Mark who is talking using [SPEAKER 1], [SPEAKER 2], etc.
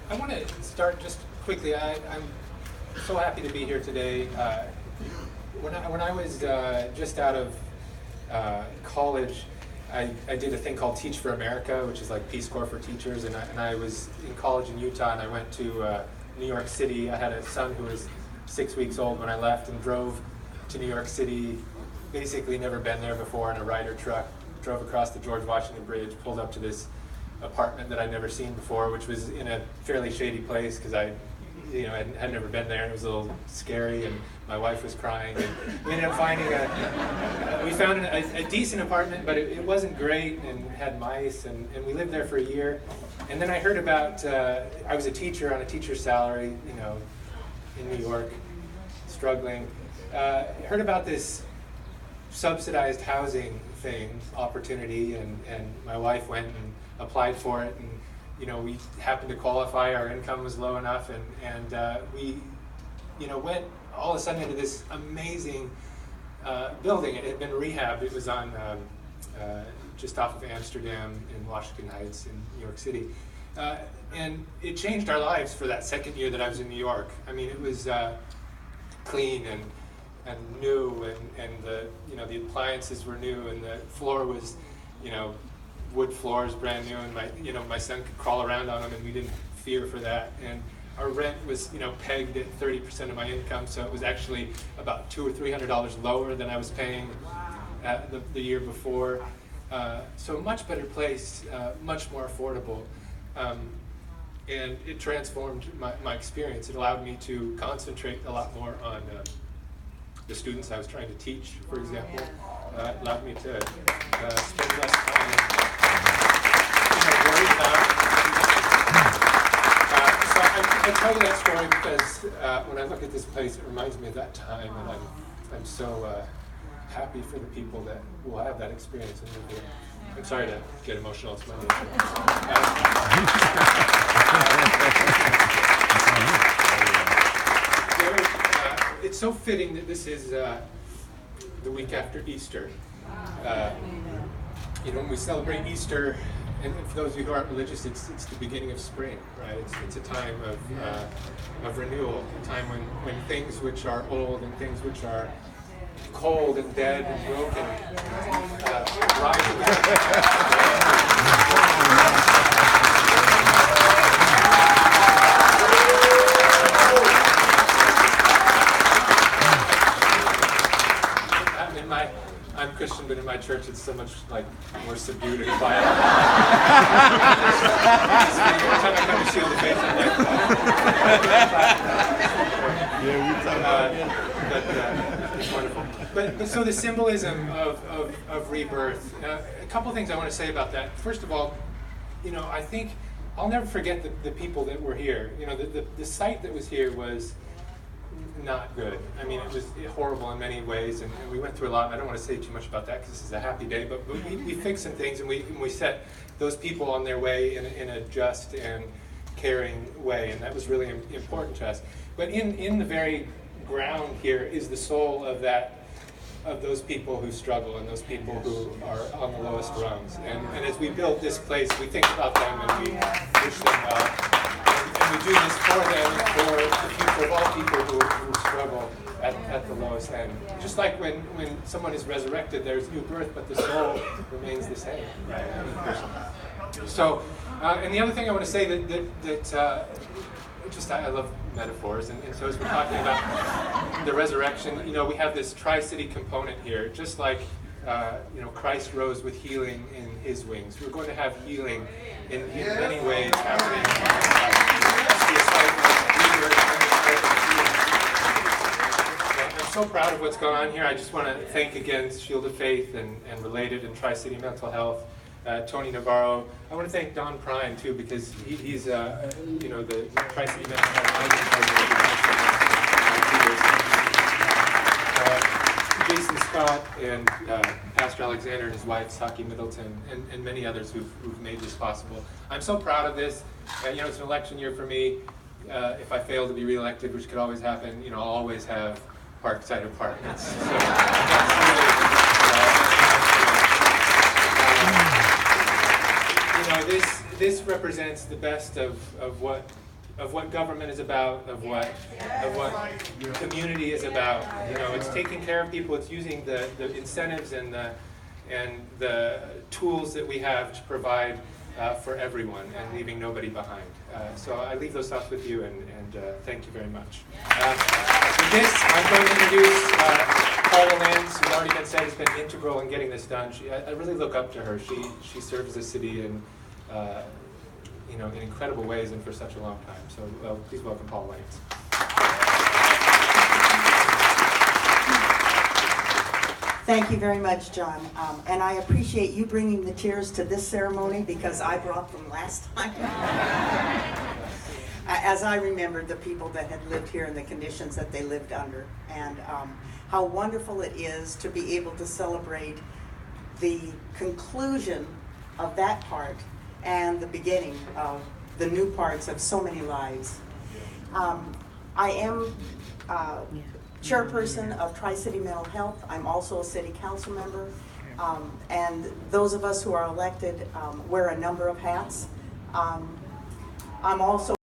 [SPEAKER 1] I want to start just quickly. I'm so happy to be here today. When I was just out of college, I did a thing called Teach for America, which is like Peace Corps for teachers, and I was in college in Utah, and I went to New York City. I had a son who was 6 weeks old when I left, and drove to New York City, basically never been there before, in a Ryder truck, drove across the George Washington Bridge, pulled up to this apartment that I'd never seen before, which was in a fairly shady place because I had never been there, and it was a little scary, and my wife was crying, and we ended up finding we found a decent apartment, but it wasn't great, and had mice, and we lived there for a year. And then I heard about, I was a teacher on a teacher's salary, in New York, struggling. Heard about this subsidized housing thing, opportunity, and my wife went and applied for it, and we happened to qualify. Our income was low enough, and we went all of a sudden into this amazing building. It had been rehabbed. It was on just off of Amsterdam in Washington Heights in New York City, and it changed our lives for that second year that I was in New York. I mean, it was clean and new, and the appliances were new, and the floor was wood floors, brand new, and my son could crawl around on them, and we didn't fear for that. And our rent was pegged at 30% of my income, so it was actually about $200 or $300 lower than I was paying the year before. So a much better place, much more affordable, and it transformed my experience. It allowed me to concentrate a lot more on the students I was trying to teach, for example. It allowed me to spend less time worried about. So I tell you that story because when I look at this place, it reminds me of that time, and I'm so happy for the people that will have that experience and live here. I'm sorry to get emotional. It's Monday. It's so fitting that this is the week after Easter. When we celebrate Easter, and for those of you who aren't religious, it's the beginning of spring, right? It's a time of renewal, a time when things which are old and things which are cold and dead and broken rise again. I'm Christian, but in my church it's so much more subdued and quiet. Every time I come to Shield of Faith, I'm like, it's wonderful. But so the symbolism of rebirth. A couple things I want to say about that. First of all, I think I'll never forget the people that were here. The site that was here was not good. I mean, it was horrible in many ways, and we went through a lot. I don't want to say too much about that because this is a happy day, but we fixed some things, and we set those people on their way in a just and caring way, and that was really important to us. But in the very ground here is the soul of those people who struggle and those people who are on the lowest rungs. And as we build this place, we think about them and we wish them well. And we do this for them and for the future of all people who struggle at the lowest end. Just like when someone is resurrected, there's new birth, but the soul remains the same, right? So, and the other thing I want to say that I love metaphors, and so as we're talking about the resurrection, we have this Tri-City component here, just like Christ rose with healing in his wings. We're going to have healing in many ways happening. I'm so proud of what's going on here. I just want to thank again Shield of Faith and Related and Tri-City Mental Health, Tony Navarro. I want to thank Don Prine too, because he's the Tri-City Mental Health. Jason Scott and Pastor Alexander and his wife Saki Middleton and many others who've made this possible. I'm so proud of this. It's an election year for me. If I fail to be reelected, which could always happen, I'll always have Parkside Apartments. So this represents the best of what of what government is about, of what community is about. You know, it's taking care of people. It's using the incentives and the tools that we have to provide for everyone and leaving nobody behind. So I leave those thoughts with you, and thank you very much. With this, I'm going to introduce Paula Lance, who's already been said has been integral in getting this done. I really look up to her. She serves the city in you know, in incredible ways and for such a long time. So please welcome Paula Lance.
[SPEAKER 2] Thank you very much, John. And I appreciate you bringing the chairs to this ceremony because I brought them last time. As I remembered the people that had lived here and the conditions that they lived under, and how wonderful it is to be able to celebrate the conclusion of that part and the beginning of the new parts of so many lives. I am chairperson of Tri-City Mental Health. I'm also a city council member. And those of us who are elected wear a number of hats. I'm also